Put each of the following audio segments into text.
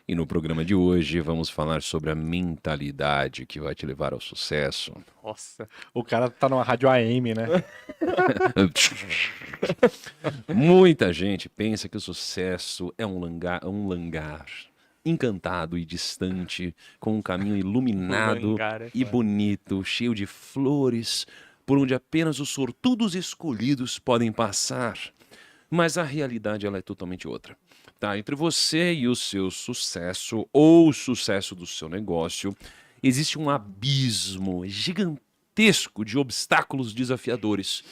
E no programa de hoje vamos falar sobre a mentalidade que vai te levar ao sucesso. Nossa, o cara tá numa rádio AM, né? Muita gente pensa que o sucesso é um langar encantado e distante, com um caminho iluminado Langar é e foda. bonito, cheio de flores, por onde apenas os sortudos escolhidos podem passar. Mas a realidade ela é totalmente outra. Tá? Entre você e o seu sucesso ou o sucesso do seu negócio, existe um abismo gigantesco de obstáculos desafiadores.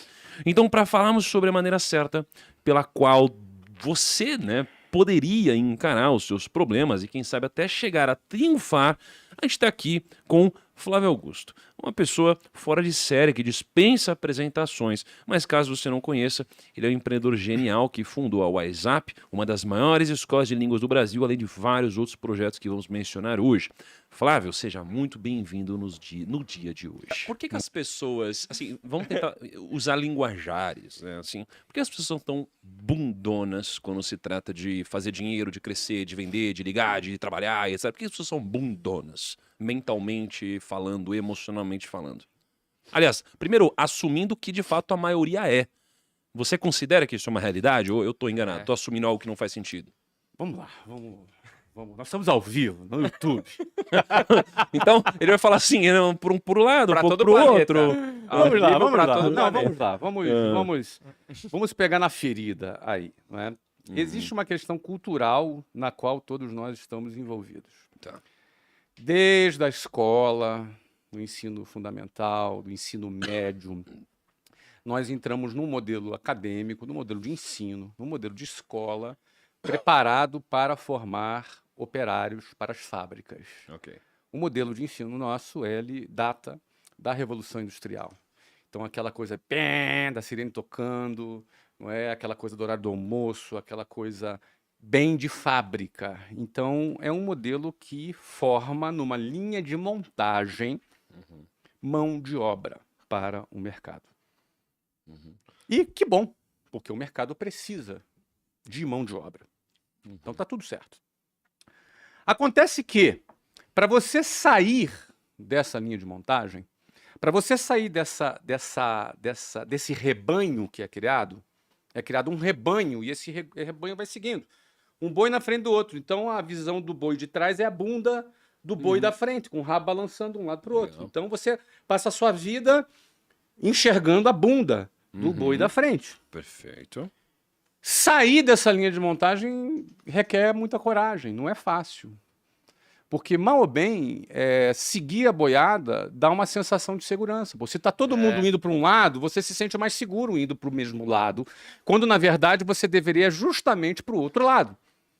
Então, para falarmos sobre a maneira certa pela qual você, né, poderia encarar os seus problemas e quem sabe até chegar a triunfar, a gente está aqui com Flávio Augusto, uma pessoa fora de série que dispensa apresentações, mas caso você não conheça, ele é um empreendedor genial que fundou a WhatsApp, uma das maiores escolas de línguas do Brasil, além de vários outros projetos que vamos mencionar hoje. Flávio, seja muito bem-vindo no dia de hoje. Por que as pessoas, assim, vamos tentar usar linguajares, né, assim, por que as pessoas são tão bundonas quando se trata de fazer dinheiro, de crescer, de vender, de ligar, de trabalhar, etc? Por que as pessoas são bundonas, mentalmente falando, emocionalmente falando? Aliás, primeiro, assumindo que de fato a maioria é. Você considera que isso é uma realidade ou eu tô enganado? Tô assumindo algo que não faz sentido. Vamos lá, vamos. Nós estamos ao vivo no YouTube. Então, ele vai falar assim, por um lado, Pra um pouco todo pro planeta. outro. Vamos lá, Vivo vamos pra lá. todo Não, planeta. vamos lá, vamos pegar na ferida aí, não é? Existe uma questão cultural na qual todos nós estamos envolvidos. Tá. Desde a escola, do ensino fundamental, do ensino médio, nós entramos num modelo acadêmico, num modelo de ensino, num modelo de escola, preparado para formar operários para as fábricas. Ok. O modelo de ensino nosso, ele data da Revolução Industrial. Então, aquela coisa da sirene tocando, não é? Aquela coisa do horário do almoço, aquela coisa bem de fábrica. Então, é um modelo que forma numa linha de montagem mão de obra para o mercado. E que bom, porque o mercado precisa de mão de obra. Então, tá tudo certo. Acontece que, para você sair dessa linha de montagem, para você sair desse rebanho que é criado um rebanho e esse rebanho vai seguindo. Um boi na frente do outro. Então a visão do boi de trás é a bunda do boi da frente, com o rabo balançando de um lado para o outro. Legal. Então você passa a sua vida enxergando a bunda do boi da frente. Perfeito. Sair dessa linha de montagem requer muita coragem, não é fácil. Porque, mal ou bem, seguir a boiada dá uma sensação de segurança. Se está todo mundo indo para um lado, você se sente mais seguro indo para o mesmo lado, quando, na verdade, você deveria justamente para o outro lado.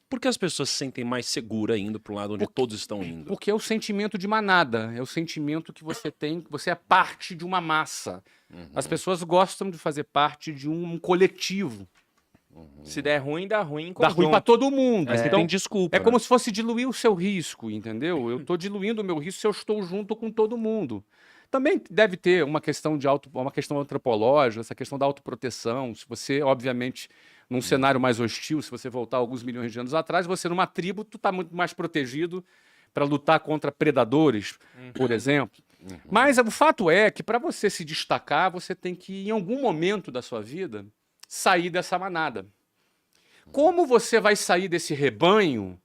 Por que as pessoas se sentem mais seguras indo para o lado onde todos estão indo? Porque é o sentimento de manada, é o sentimento que você tem, que você é parte de uma massa. As pessoas gostam de fazer parte de um coletivo. Se der ruim, dá ruim em Dá ruim para conjunto. todo mundo. Aí você Então, tem desculpa. é como se fosse diluir o seu risco, entendeu? Eu estou diluindo o meu risco se eu estou junto com todo mundo. Também deve ter uma questão uma questão antropológica, essa questão da autoproteção. Se você, obviamente, num cenário mais hostil, se você voltar alguns milhões de anos atrás, você numa tribo, tu está muito mais protegido para lutar contra predadores, por exemplo. Mas o fato é que para você se destacar, você tem que, em algum momento da sua vida, sair dessa manada. Como você vai sair desse rebanho?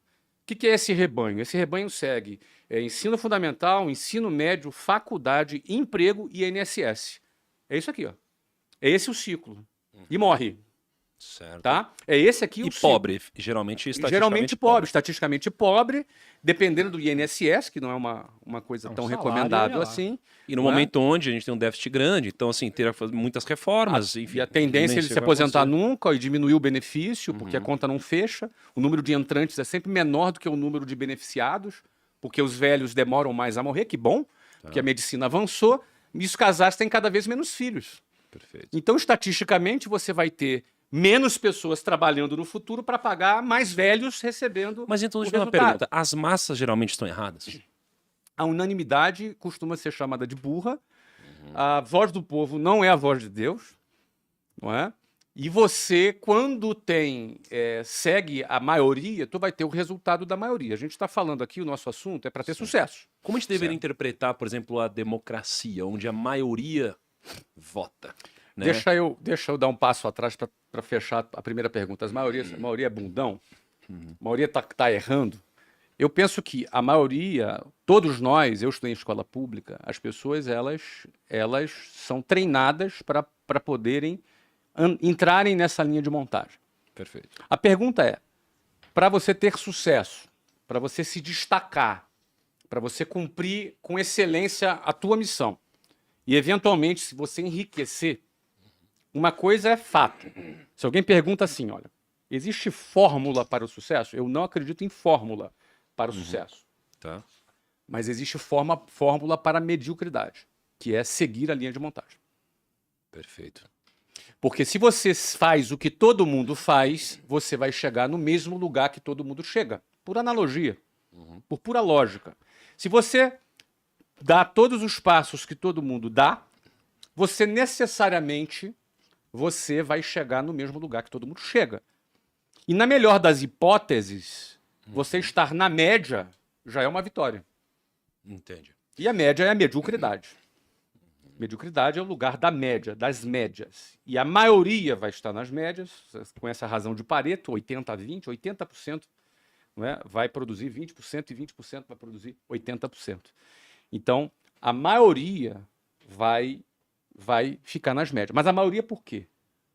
O que é esse rebanho? Esse rebanho segue ensino fundamental, ensino médio, faculdade, emprego e INSS. É isso aqui, ó. É esse o ciclo. E morre, Certo. tá? É esse aqui o E ciclo. pobre, geralmente Estatisticamente pobre, dependendo do INSS, que não é uma coisa É um tão salário, recomendável olha lá. assim. E no não é? momento onde a gente tem um déficit grande, então assim, ter que fazer muitas reformas, enfim. E a tendência é nem ele sei se o que vai aposentar acontecer. nunca e diminuir o benefício, porque a conta não fecha. O número de entrantes é sempre menor do que o número de beneficiados, porque os velhos demoram mais a morrer, que bom, porque a medicina avançou, e os casais têm cada vez menos filhos. Perfeito. Então, estatisticamente, você vai ter menos pessoas trabalhando no futuro para pagar mais velhos recebendo Mas então, o deixa eu fazer uma resultado. pergunta. As massas geralmente estão erradas? A unanimidade costuma ser chamada de burra. A voz do povo não é a voz de Deus, não é? E você, quando segue a maioria, tu vai ter o resultado da maioria. A gente está falando aqui, o nosso assunto é para ter sucesso. Como a gente deveria interpretar, por exemplo, a democracia, onde a maioria vota? Né? Deixa eu dar um passo atrás para fechar a primeira pergunta. A maioria é bundão? A maioria tá errando? Eu penso que a maioria, todos nós, eu estudei em escola pública, as pessoas elas são treinadas para poderem entrarem nessa linha de montagem. Perfeito. A pergunta é, para você ter sucesso, para você se destacar, para você cumprir com excelência a tua missão, e eventualmente, se você enriquecer, uma coisa é fato. Se alguém pergunta assim, olha, existe fórmula para o sucesso? Eu não acredito em fórmula para o sucesso. Tá. Mas existe fórmula para a mediocridade, que é seguir a linha de montagem. Perfeito. Porque se você faz o que todo mundo faz, você vai chegar no mesmo lugar que todo mundo chega. Por analogia, por pura lógica. Se você dá todos os passos que todo mundo dá, você necessariamente vai chegar no mesmo lugar que todo mundo chega. E na melhor das hipóteses, você estar na média já é uma vitória. Entende. E a média é a mediocridade. Mediocridade é o lugar da média, das médias. E a maioria vai estar nas médias, com essa razão de Pareto, 80-20, 80% não é? Vai produzir 20% e 20% vai produzir 80%. Então, a maioria vai ficar nas médias. Mas a maioria por quê?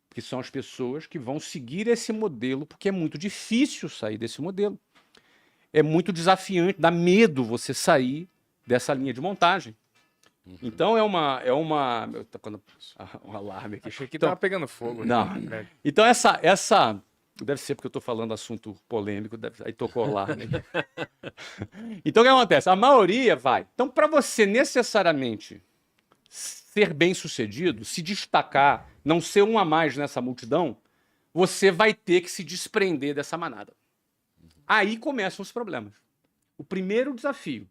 Porque são as pessoas que vão seguir esse modelo, porque é muito difícil sair desse modelo. É muito desafiante, dá medo você sair dessa linha de montagem. Então um alarme aqui. Achei que Então, tava pegando fogo. não. Né? Então essa deve ser porque eu estou falando assunto polêmico, aí tocou o alarme. Então o que acontece? A maioria vai. Então para você necessariamente ser bem-sucedido, se destacar, não ser um a mais nessa multidão, você vai ter que se desprender dessa manada. Aí começam os problemas. O primeiro desafio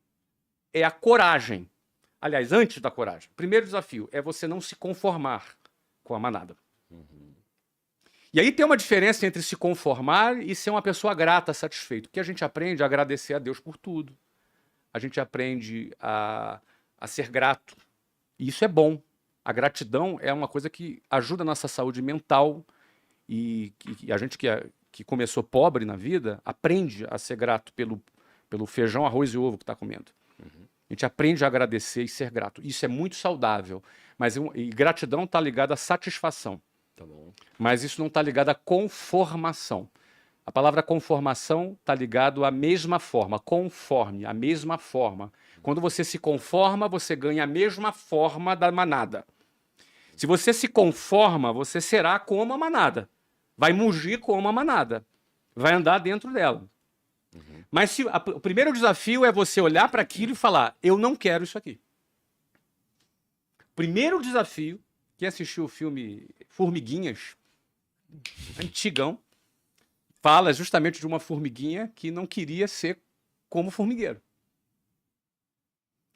é a coragem. Aliás, antes da coragem, o primeiro desafio é você não se conformar com a manada. E aí tem uma diferença entre se conformar e ser uma pessoa grata, satisfeita. Porque a gente aprende a agradecer a Deus por tudo. A gente aprende a ser grato. E isso é bom. A gratidão é uma coisa que ajuda a nossa saúde mental. E a gente que começou pobre na vida aprende a ser grato pelo feijão, arroz e ovo que está comendo. A gente aprende a agradecer e ser grato. Isso é muito saudável. E gratidão está ligada à satisfação. Tá bom. Mas isso não está ligado à conformação. A palavra conformação está ligado à mesma forma, conforme, a mesma forma. Quando você se conforma, você ganha a mesma forma da manada. Se você se conforma, você será como a manada. Vai mugir como a manada. Vai andar dentro dela. Mas o primeiro desafio é você olhar para aquilo e falar, eu não quero isso aqui. Primeiro desafio, quem assistiu o filme Formiguinhas, antigão, fala justamente de uma formiguinha que não queria ser como formigueiro.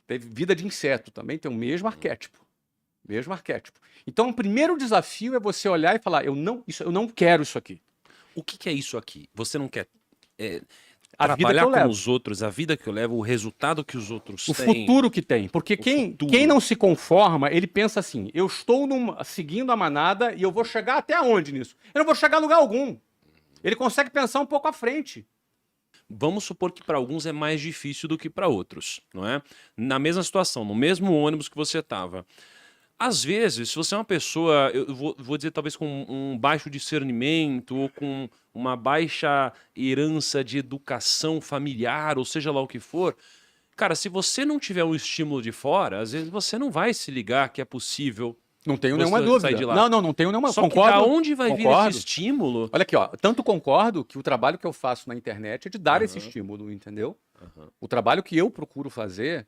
Teve vida de inseto também, tem o mesmo arquétipo. Mesmo arquétipo. Então, o primeiro desafio é você olhar e falar, eu não quero isso aqui. O que é isso aqui? Você não quer A vida que trabalhar eu com levo. os outros, a vida que eu levo, o resultado que os outros O têm. futuro que tem. Porque quem não se conforma, ele pensa assim, eu estou seguindo a manada e eu vou chegar até onde nisso? Eu não vou chegar a lugar algum. Ele consegue pensar um pouco à frente. Vamos supor que para alguns é mais difícil do que para outros, não é? Na mesma situação, no mesmo ônibus que você estava. Às vezes, se você é uma pessoa, eu vou dizer talvez com um baixo discernimento ou com uma baixa herança de educação familiar, ou seja lá o que for, cara, se você não tiver um estímulo de fora, às vezes você não vai se ligar que é possível. Não tenho Você nenhuma sai dúvida. de lá. Não tenho nenhuma. Só Concordo. que da onde vai vir concordo. esse estímulo? Olha aqui, ó. Tanto concordo que o trabalho que eu faço na internet é de dar esse estímulo, entendeu? O trabalho que eu procuro fazer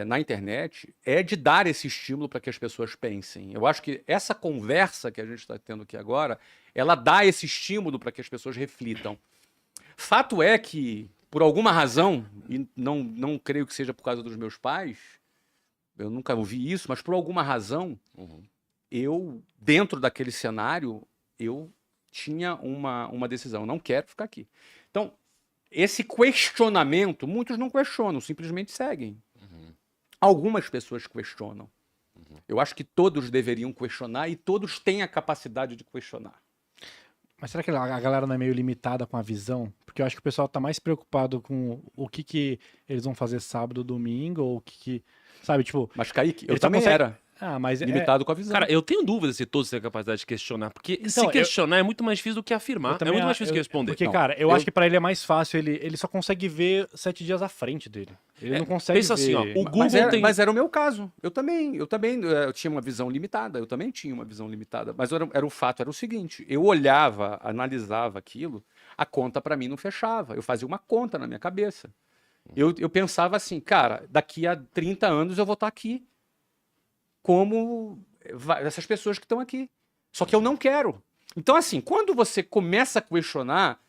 na internet é de dar esse estímulo para que as pessoas pensem. Eu acho que essa conversa que a gente está tendo aqui agora, ela dá esse estímulo para que as pessoas reflitam. Fato é que, por alguma razão, e não creio que seja por causa dos meus pais, eu nunca ouvi isso, mas por alguma razão, eu, dentro daquele cenário, eu tinha uma decisão, não quero ficar aqui. Então, esse questionamento, muitos não questionam, simplesmente seguem. Algumas pessoas questionam. Eu acho que todos deveriam questionar e todos têm a capacidade de questionar. Mas será que a galera não é meio limitada com a visão? Porque eu acho que o pessoal tá mais preocupado com o que eles vão fazer sábado, domingo, ou sabe, tipo... Mas, Kaique, eu Ele só também consegue- era mas limitado com a visão. Cara, eu tenho dúvidas se todos têm a capacidade de questionar, porque Então, se questionar é muito mais difícil do que eu afirmar, é também muito mais a- difícil que responder. Porque, Não, cara, eu eu- acho que pra ele é mais fácil, ele só consegue ver 7 dias à frente dele. Ele não consegue pensa ver... assim, ó, o Google Mas tem... era o meu caso. Eu também eu tinha uma visão limitada. Eu também tinha uma visão limitada. Mas era o fato, era o seguinte: eu olhava, analisava aquilo, a conta para mim não fechava. Eu fazia uma conta na minha cabeça. Eu pensava assim, cara, daqui a 30 anos eu vou estar aqui como essas pessoas que estão aqui. Só que eu não quero. Então, assim, quando você começa a questionar,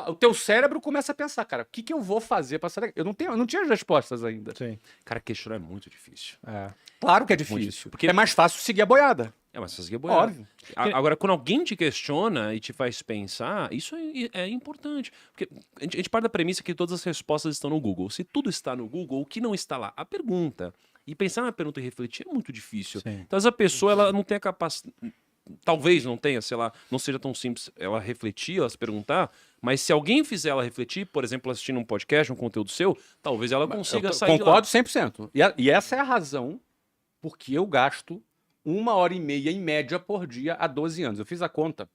o teu cérebro começa a pensar, cara, o que eu vou fazer para sair daqui? Eu não tinha as respostas ainda. Sim. Cara, questionar é muito difícil. É. Claro que é Muito difícil. difícil, porque- É mais fácil seguir a boiada. É, mas você boiada. Óbvio. Agora, quando alguém te questiona e te faz pensar, isso é importante. Porque a gente parte da premissa que todas as respostas estão no Google. Se tudo está no Google, o que não está lá? A pergunta. E pensar na pergunta e refletir é muito difícil. Sim. Então, essa pessoa ela não tem a capacidade. Talvez não tenha, sei lá, não seja tão simples ela refletir, ela se perguntar, mas se alguém fizer ela refletir, por exemplo, assistindo um podcast, um conteúdo seu, talvez ela consiga sair Concordo de 100%. E essa é a razão porque eu gasto 1h30 em média por dia há 12 anos. Eu fiz a conta.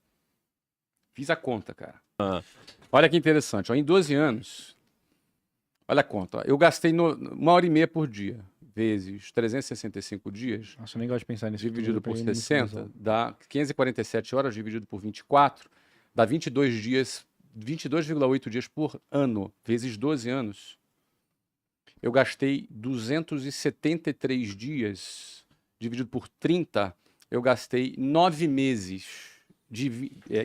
Cara. Olha que interessante. Ó, em 12 anos, olha a conta. Ó, eu gastei 1h30 por dia, vezes 365 dias, Nossa, eu nem gosto de pensar nisso. dividido tudo, por eu peguei muito 60, visão. dá 547 horas, dividido por 24, dá 22 dias, 22,8 dias por ano, vezes 12 anos. Eu gastei 273 dias, dividido por 30, eu gastei 9 meses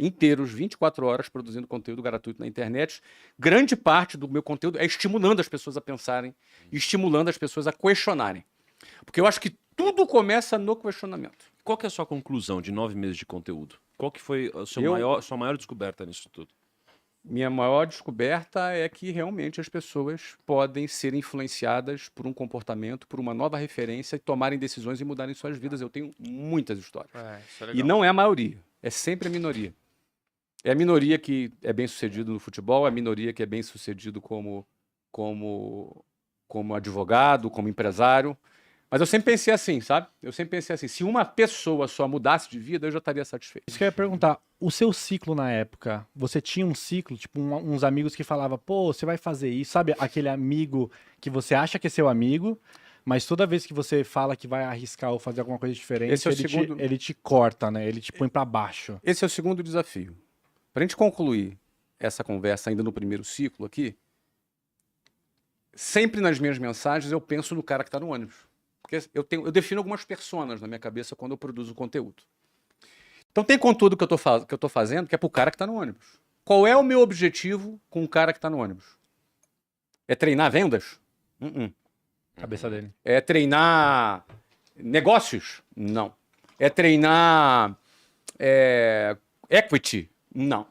inteiros, 24 horas, produzindo conteúdo gratuito na internet. Grande parte do meu conteúdo é estimulando as pessoas a pensarem, estimulando as pessoas a questionarem. Porque eu acho que tudo começa no questionamento. Qual que é a sua conclusão de 9 meses de conteúdo? Qual que foi a sua maior descoberta nisso tudo? Minha maior descoberta é que realmente as pessoas podem ser influenciadas por um comportamento, por uma nova referência e tomarem decisões e mudarem suas vidas. Eu tenho muitas histórias. Isso é E não é a maioria, é sempre a minoria. É a minoria que é bem sucedido no futebol, é a minoria que é bem sucedido como advogado, como empresário. Mas eu sempre pensei assim, sabe? Eu sempre pensei assim, se uma pessoa só mudasse de vida, eu já estaria satisfeito. Isso que eu ia perguntar, o seu ciclo na época, você tinha um ciclo, tipo, uns amigos que falavam, pô, você vai fazer isso, sabe? Aquele amigo que você acha que é seu amigo, mas toda vez que você fala que vai arriscar ou fazer alguma coisa diferente, Esse é o segundo- ele te corta, né? Ele te põe pra baixo. Esse é o segundo desafio. Para a gente concluir essa conversa ainda no primeiro ciclo aqui, sempre nas minhas mensagens eu penso no cara que está no ônibus. Porque eu defino algumas personas na minha cabeça quando eu produzo conteúdo. Então tem conteúdo que eu tô fazendo que é pro cara que está no ônibus. Qual é o meu objetivo com o cara que está no ônibus? É treinar vendas? Cabeça dele. É treinar negócios? Não. É treinar equity? Não.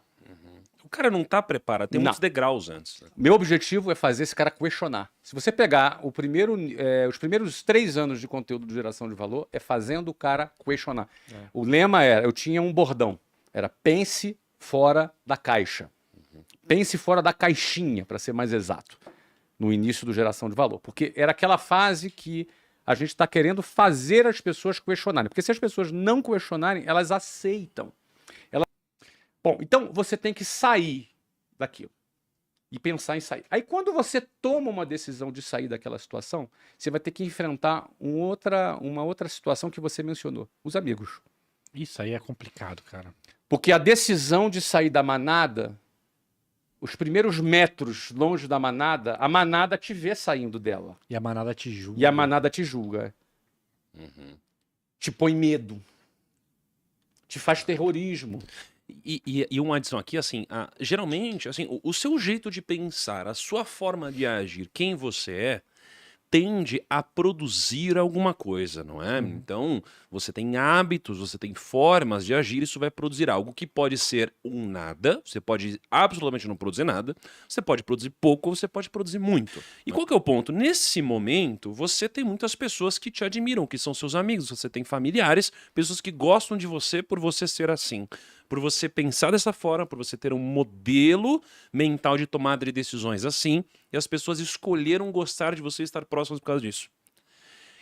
O cara não tá preparado, tem Não. muitos degraus antes. Né? Meu objetivo é fazer esse cara questionar. Se você pegar os primeiros 3 anos de conteúdo de geração de valor, é fazendo o cara questionar. O lema era, eu tinha um bordão, era pense fora da caixa. Pense fora da caixinha, para ser mais exato, no início do geração de valor. Porque era aquela fase que a gente está querendo fazer as pessoas questionarem. Porque se as pessoas não questionarem, elas aceitam. Bom, então você tem que sair daquilo e pensar em sair. Aí quando você toma uma decisão de sair daquela situação, você vai ter que enfrentar uma outra situação que você mencionou, os amigos. Isso aí é complicado, cara. Porque a decisão de sair da manada, os primeiros metros longe da manada, a manada te vê saindo dela. E a manada te julga. E a manada te julga. Te põe medo. Te faz terrorismo. E uma adição aqui, assim, geralmente, assim, o seu jeito de pensar, a sua forma de agir, quem você é, tende a produzir alguma coisa, não é? Então, você tem hábitos, você tem formas de agir, isso vai produzir algo que pode ser um nada, você pode absolutamente não produzir nada, você pode produzir pouco ou você pode produzir muito. E qual que é o ponto? Nesse momento, você tem muitas pessoas que te admiram, que são seus amigos, você tem familiares, pessoas que gostam de você por você ser assim, por você pensar dessa forma, por você ter um modelo mental de tomada de decisões assim, e as pessoas escolheram gostar de você e estar próximas por causa disso.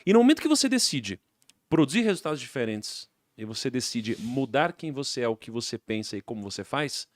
E no momento que você decide produzir resultados diferentes, e você decide mudar quem você é, o que você pensa e como você faz,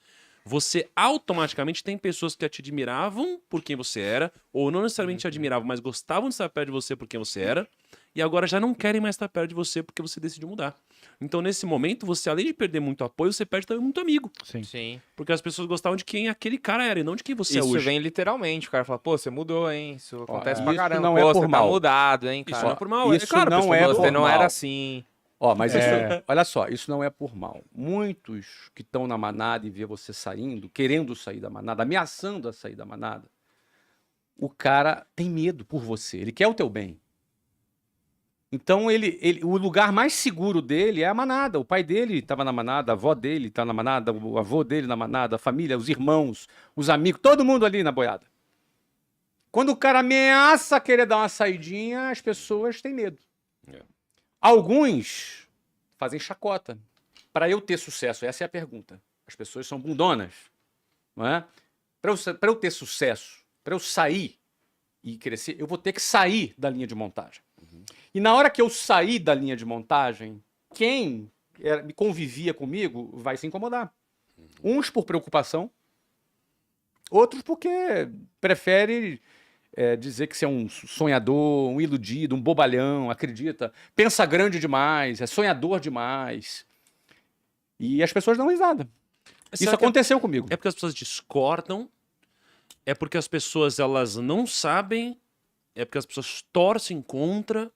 você automaticamente tem pessoas que te admiravam por quem você era, ou não necessariamente te admiravam, mas gostavam de estar perto de você por quem você era, e agora já não querem mais estar perto de você porque você decidiu mudar. Então, nesse momento, você, além de perder muito apoio, você perde também muito amigo. Sim. Sim. Porque as pessoas gostavam de quem aquele cara era e não de quem você é Isso hoje. vem literalmente. O cara fala, pô, você mudou, hein? Isso acontece pra isso caramba. não Pô, é por você tá mal. mudado, hein, Isso cara? não é por mal. Isso claro, a não pessoa é gosta. Você por não mal. era assim. Ó, mas É. isso, olha só, isso não é por mal. Muitos que estão na manada e vê você saindo, querendo sair da manada, ameaçando a sair da manada, o cara tem medo por você, ele quer o teu bem. Então, o lugar mais seguro dele é a manada. O pai dele estava na manada, a avó dele está na manada, o avô dele na manada, a família, os irmãos, os amigos, todo mundo ali na boiada. Quando o cara ameaça querer dar uma saidinha, as pessoas têm medo. É. Alguns fazem chacota. Para eu ter sucesso, essa é a pergunta. As pessoas são bundonas, não é? Para eu ter sucesso, para eu sair e crescer, eu vou ter que sair da linha de montagem. E na hora que eu sair da linha de montagem, quem convivia comigo vai se incomodar. Uns por preocupação, outros porque prefere dizer que você é um sonhador, um iludido, um bobalhão, acredita, pensa grande demais, é sonhador demais. E as pessoas dão risada. Isso Sabe que aconteceu comigo. É porque as pessoas discordam, é porque as pessoas elas não sabem, é porque as pessoas torcem contra,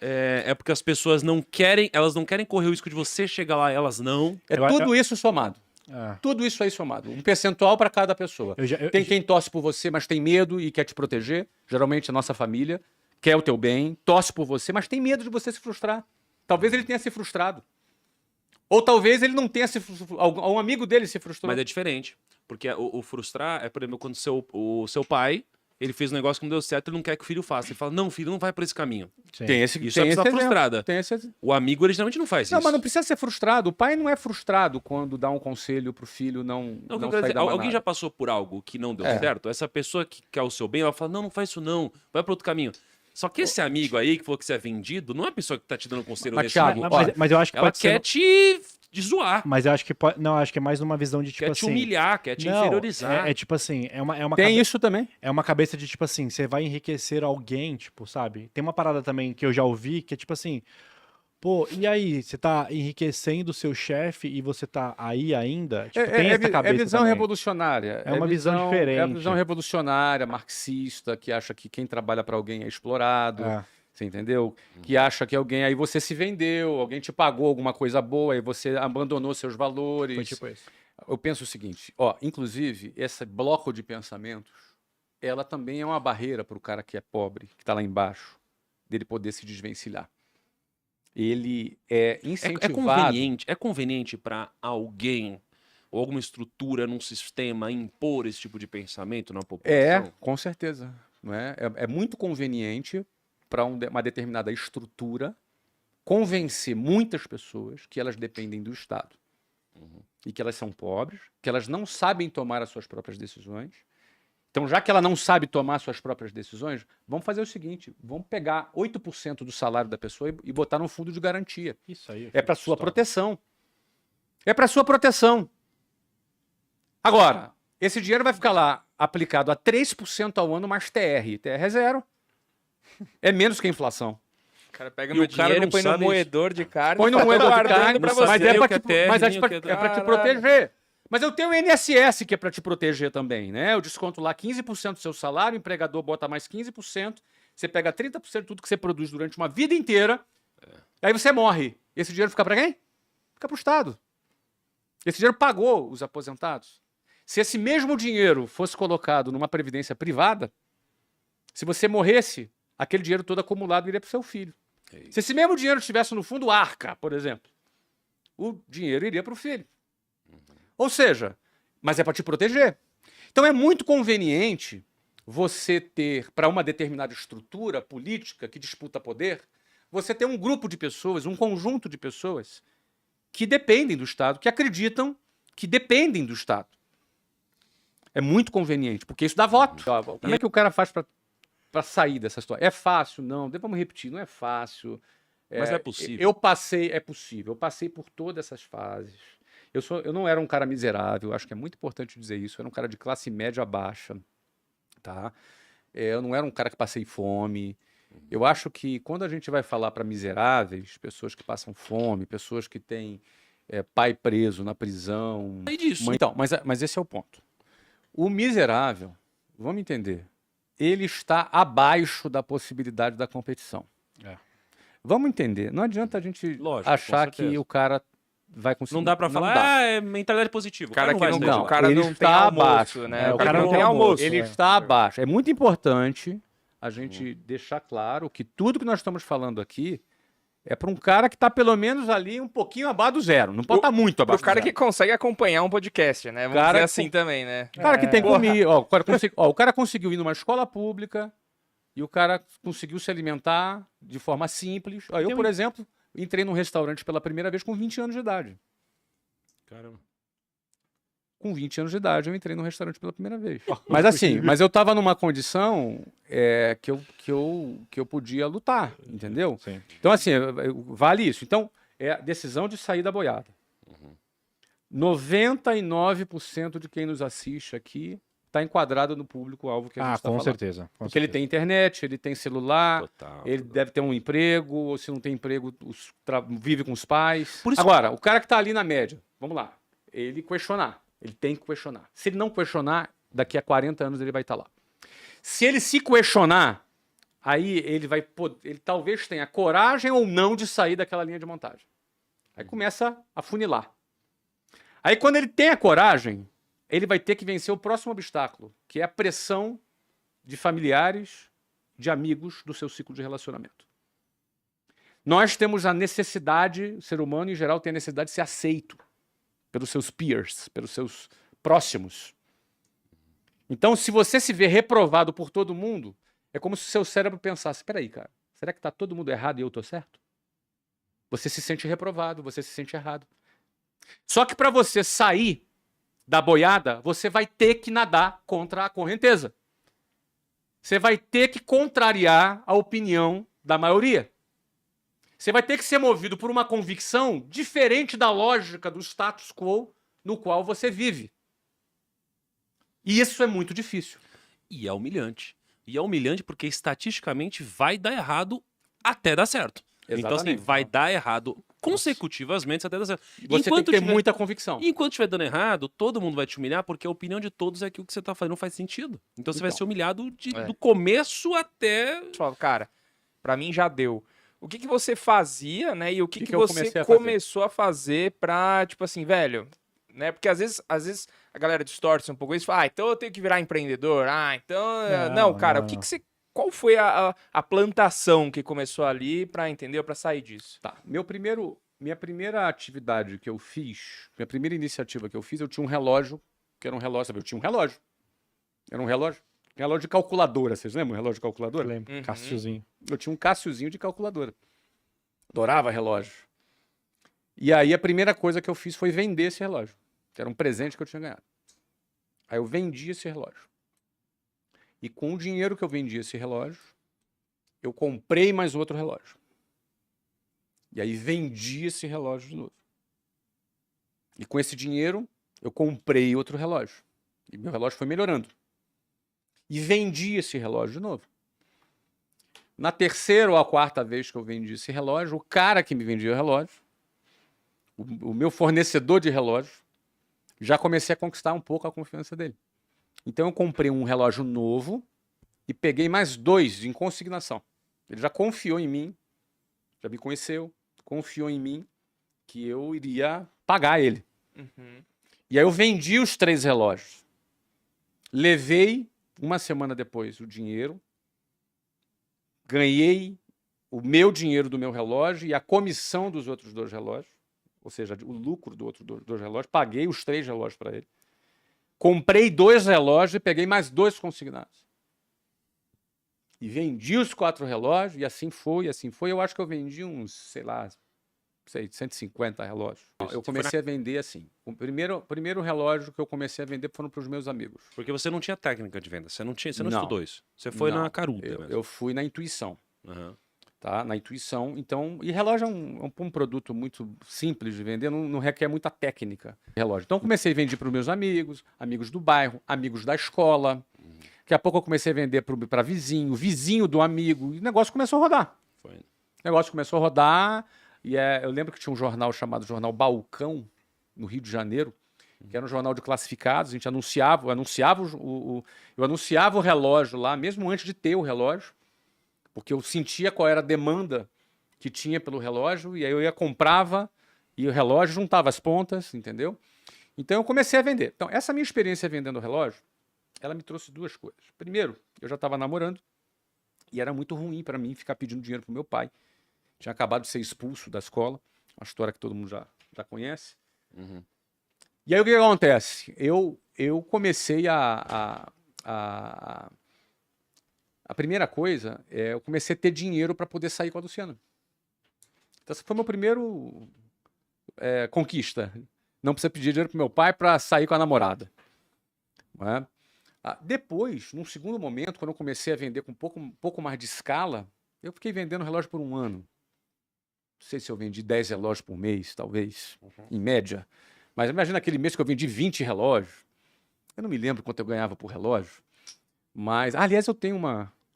é porque as pessoas não querem, elas não querem correr o risco de você chegar lá, elas não. É Eu- tudo isso somado. É. Tudo isso aí somado. Um percentual para cada pessoa. Tem quem torce por você, mas tem medo e quer te proteger. Geralmente a nossa família quer o teu bem, torce por você, mas tem medo de você se frustrar. Talvez ele tenha se frustrado. Ou talvez ele não tenha se frustrado. Um amigo dele se frustrou. Mas é diferente. Porque o frustrar é, por exemplo, quando o seu pai, ele fez um negócio que não deu certo, ele não quer que o filho faça. Ele fala, não, filho, não vai por esse caminho. Sim. Tem esse, Isso tem é a pessoa esse exemplo. frustrada. Tem esse... O amigo, ele geralmente não faz Não, isso. mas não precisa ser frustrado. O pai não é frustrado quando dá um conselho pro filho não Não, o que eu sair quero dizer, da alguém manada. já passou por algo que não deu É. certo? Essa pessoa que quer o seu bem, ela fala, não, não faz isso não, vai para outro caminho. Só que esse amigo aí que falou que você é vendido, não é a pessoa que tá te dando conselho Mas, desse Thiago, tipo. Mas eu acho que Ela pode ser. quer te zoar, Mas eu acho que pode. Não, acho que é mais numa visão de tipo quer assim. te humilhar, quer te Não, inferiorizar. É tipo assim, é uma Tem isso também. É uma cabeça de, tipo assim, você vai enriquecer alguém, tipo, sabe? Tem uma parada também que eu já ouvi, que é tipo assim, pô, e aí, você tá enriquecendo o seu chefe e você tá aí ainda? Tipo, tem essa cabeça visão também. revolucionária. É uma visão diferente. É a visão revolucionária, marxista, que acha que quem trabalha para alguém é explorado. É. Você entendeu? Que acha que alguém aí você se vendeu, alguém te pagou alguma coisa boa e você abandonou seus valores. Foi tipo isso. Eu penso o seguinte, ó, inclusive, esse bloco de pensamentos, ela também é uma barreira para o cara que é pobre, que está lá embaixo, dele poder se desvencilhar. Ele é incentivado. É conveniente para alguém ou alguma estrutura num sistema impor esse tipo de pensamento na população? Com certeza. Não é? É muito conveniente para uma determinada estrutura convencer muitas pessoas que elas dependem do Estado. E que elas são pobres, que elas não sabem tomar as suas próprias decisões. Então, já que ela não sabe tomar suas próprias decisões, vamos fazer o seguinte, vamos pegar 8% do salário da pessoa e botar no fundo de garantia. Isso aí. É para sua proteção. É para sua proteção. Agora, esse dinheiro vai ficar lá aplicado a 3% ao ano mais TR. TR é zero. É menos que a inflação. O cara pega E meu o cara dinheiro não e põe no sabe moedor de carne. Põe no e moedor de guardando carne, pra não você. mas sabia é o para que é te, TR, mas nem o que é pra te caralho. proteger. Mas eu tenho o INSS que é para te proteger também, né? Eu desconto lá 15% do seu salário, o empregador bota mais 15%, você pega 30% de tudo que você produz durante uma vida inteira, aí você morre. Esse dinheiro fica para quem? Fica para o Estado. Esse dinheiro pagou os aposentados. Se esse mesmo dinheiro fosse colocado numa previdência privada, Se você morresse, aquele dinheiro todo acumulado iria para o seu filho. É isso. Se esse mesmo dinheiro estivesse no fundo Arca, por exemplo, o dinheiro iria para o filho. Ou seja, mas é para te proteger. Então é muito conveniente você ter, para uma determinada estrutura política que disputa poder, você ter um grupo de pessoas, um conjunto de pessoas que dependem do Estado, que acreditam que dependem do Estado. É muito conveniente, porque isso dá voto. Como é que o cara faz para sair dessa história? É fácil? Não. Vamos repetir, não é fácil. Mas é possível. É possível. Eu passei por todas essas fases. Eu não era um cara miserável, acho que é muito importante dizer isso. Eu era um cara de classe média baixa, tá? Eu não era um cara que passei fome. Eu acho que quando a gente vai falar para miseráveis, pessoas que passam fome, pessoas que têm pai preso na prisão. Aí disso. Mãe... Então, mas esse é o ponto. O miserável, vamos entender, ele está abaixo da possibilidade da competição. É. Vamos entender. Não adianta a gente Lógico, achar com que certeza. o cara vai conseguir. Não dá pra falar, é mentalidade positiva. O cara que vai não, sair não, o cara ele não tem está almoço, abaixo, né? é, O cara não tem almoço. Ele está abaixo. É muito importante a gente deixar claro que tudo que nós estamos falando aqui é para um cara que está pelo menos ali um pouquinho abaixo do zero. Não pode estar muito Pro abaixo cara do que zero. consegue acompanhar um podcast, né? Vamos Cara dizer que assim também, né? O cara que tem Porra. comida. O cara conseguiu ir numa escola pública e o cara conseguiu se alimentar de forma simples. Ó, eu, por exemplo, entrei num restaurante pela primeira vez com 20 anos de idade. Caramba. Com 20 anos de idade, eu entrei num restaurante pela primeira vez. Mas assim, mas eu estava numa condição que eu podia lutar, entendeu? Sim. Então, assim, vale isso. Então, é a decisão de sair da boiada. 99% de quem nos assiste aqui está enquadrado no público-alvo que a gente está Com falando. certeza. Com Porque ele certeza. tem internet, ele tem celular, Total. ele deve ter um emprego, ou se não tem emprego, vive com os pais. Por isso- Agora, o cara que está ali na média, vamos lá, ele questionar. Ele tem que questionar. Se ele não questionar, daqui a 40 anos ele vai estar lá. Se ele se questionar, aí ele talvez tenha coragem ou não de sair daquela linha de montagem. Aí começa a funilar. Aí quando ele tem a coragem, ele vai ter que vencer o próximo obstáculo, que é a pressão de familiares, de amigos do seu ciclo de relacionamento. Nós temos a necessidade, o ser humano em geral tem a necessidade de ser aceito pelos seus peers, pelos seus próximos. Então, se você se vê reprovado por todo mundo, é como se o seu cérebro pensasse, espera aí, cara, será que está todo mundo errado e eu estou certo? Você se sente reprovado, você se sente errado. Só que para você sair da boiada, você vai ter que nadar contra a correnteza. Você vai ter que contrariar a opinião da maioria. Você vai ter que ser movido por uma convicção diferente da lógica do status quo no qual você vive. E isso é muito difícil. E é humilhante. E é humilhante porque estatisticamente vai dar errado até dar certo. Então, assim, Exatamente. vai dar errado consecutivamente até dar certo. Você tem que ter muita convicção. E enquanto estiver dando errado, todo mundo vai te humilhar, porque a opinião de todos é que o que você tá fazendo não faz sentido. Então você vai ser humilhado do começo até. Eu falo, cara, pra mim já deu. O que você fazia, né? E o que eu você comecei a fazer? começou a fazer pra, tipo assim, velho, né? Porque às vezes a galera distorce um pouco isso e fala, então eu tenho que virar empreendedor. Então. Não, cara, o que você. Qual foi a plantação que começou ali pra, entender, pra sair disso? Tá. Minha primeira atividade que eu fiz, minha primeira iniciativa que eu fiz, eu tinha um relógio, que era um relógio, sabe? Eu tinha um relógio. Era um relógio de calculadora, vocês lembram? Um relógio de calculadora? Eu lembro. Cassiozinho. Eu tinha um Cassiozinho de calculadora. Adorava relógio. E aí a primeira coisa que eu fiz foi vender esse relógio, que era um presente que eu tinha ganhado. Aí eu vendi esse relógio. E com o dinheiro que eu vendi esse relógio, eu comprei mais outro relógio. E aí vendi esse relógio de novo. E com esse dinheiro, eu comprei outro relógio. E meu relógio foi melhorando. E vendi esse relógio de novo. Na terceira ou a quarta vez que eu vendi esse relógio, o cara que me vendia o relógio, o meu fornecedor de relógio, já comecei a conquistar um pouco a confiança dele. Então eu comprei um relógio novo e peguei mais 2 em consignação. Ele já confiou em mim, já me conheceu, confiou em mim que eu iria pagar ele. E aí eu vendi os 3 relógios. Levei, uma semana depois, o dinheiro ganhei o meu dinheiro do meu relógio e a comissão dos outros 2 relógios, ou seja, o lucro do outro 2 relógios, paguei os 3 relógios para ele. Comprei 2 relógios e peguei mais 2 consignados. E vendi os 4 relógios, e assim foi, e assim foi. Eu acho que eu vendi uns, sei lá, 150 relógios. Eu comecei a vender assim. O primeiro relógio que eu comecei a vender foram para os meus amigos. Porque você não tinha técnica de venda, você não Não. estudou isso. Você foi Não, na caruda eu, mesmo. eu fui na intuição. Aham. Tá? Na intuição. Então, e relógio é um produto muito simples de vender, não requer muita técnica. Relógio. Então, eu comecei a vender para os meus amigos, amigos do bairro, amigos da escola. Daqui a pouco eu comecei a vender para vizinho, vizinho do amigo, e o negócio começou a rodar. Foi. O negócio começou a rodar, e eu lembro que tinha um jornal chamado Jornal Balcão, no Rio de Janeiro, que era um jornal de classificados, a gente anunciava, eu anunciava o relógio lá, mesmo antes de ter o relógio, porque eu sentia qual era a demanda que tinha pelo relógio, e aí eu comprava, e o relógio juntava as pontas, entendeu? Então eu comecei a vender. Então, essa minha experiência vendendo relógio, ela me trouxe 2 coisas. Primeiro, eu já estava namorando, e era muito ruim para mim ficar pedindo dinheiro pro meu pai. Tinha acabado de ser expulso da escola, uma história que todo mundo já conhece. Uhum. E aí o que acontece? Eu comecei a primeira coisa, eu comecei a ter dinheiro para poder sair com a Luciana. Então, esse foi meu primeiro conquista. Não precisa pedir dinheiro pro meu pai para sair com a namorada. Não é? Depois, num segundo momento, quando eu comecei a vender com um pouco mais de escala, eu fiquei vendendo relógio por um ano. Não sei se eu vendi 10 relógios por mês, talvez, em média. Mas imagina aquele mês que eu vendi 20 relógios. Eu não me lembro quanto eu ganhava por relógio. Mas, aliás, eu tenho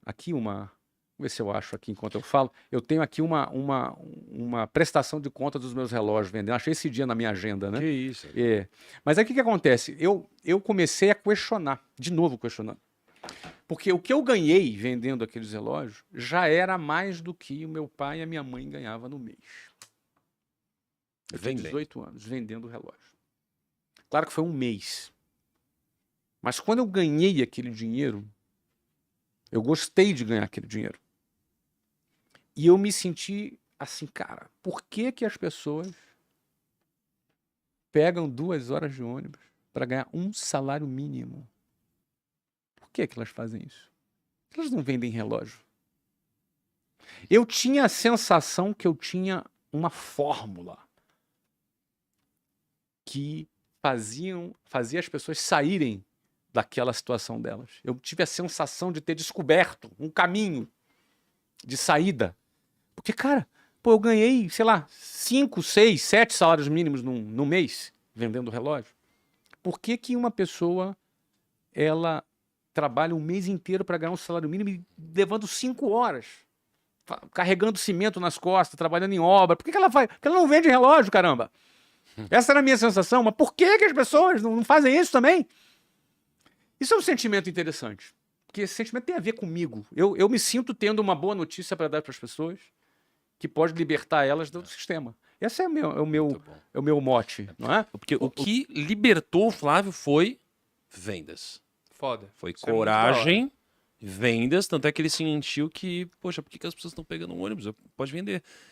aqui uma... Vamos ver se eu acho aqui enquanto eu falo. Eu tenho aqui uma prestação de conta dos meus relógios vendendo. Achei esse dia na minha agenda, né? Que isso. É. Mas aí o que acontece? Eu comecei a questionar, de novo questionando. Porque o que eu ganhei vendendo aqueles relógios já era mais do que o meu pai e a minha mãe ganhavam no mês. Eu tinha Vendendo. 18 anos vendendo relógio. Claro que foi um mês. Mas quando eu ganhei aquele dinheiro, eu gostei de ganhar aquele dinheiro. E eu me senti assim, cara, por que as pessoas pegam 2 horas de ônibus para ganhar um salário mínimo? Por que elas fazem isso? Elas não vendem relógio. Eu tinha a sensação que eu tinha uma fórmula que fazia as pessoas saírem daquela situação delas. Eu tive a sensação de ter descoberto um caminho de saída. Porque, cara, eu ganhei, sei lá, 5, 6, 7 salários mínimos no mês vendendo relógio. Por que uma pessoa, ela trabalha um mês inteiro para ganhar um salário mínimo e levando 5 horas, carregando cimento nas costas, trabalhando em obra? Por que ela faz? Porque ela não vende relógio, caramba. Essa era a minha sensação. Mas por que as pessoas não fazem isso também? Isso é um sentimento interessante. Porque esse sentimento tem a ver comigo. Eu me sinto tendo uma boa notícia para dar para as pessoas que pode libertar elas do sistema. Esse é o meu mote, não é? Porque o que libertou o Flávio foi vendas. Foda. Foi Isso é muito da coragem, vendas, tanto é que ele sentiu que, poxa, por que as pessoas estão pegando um ônibus? Pode vender.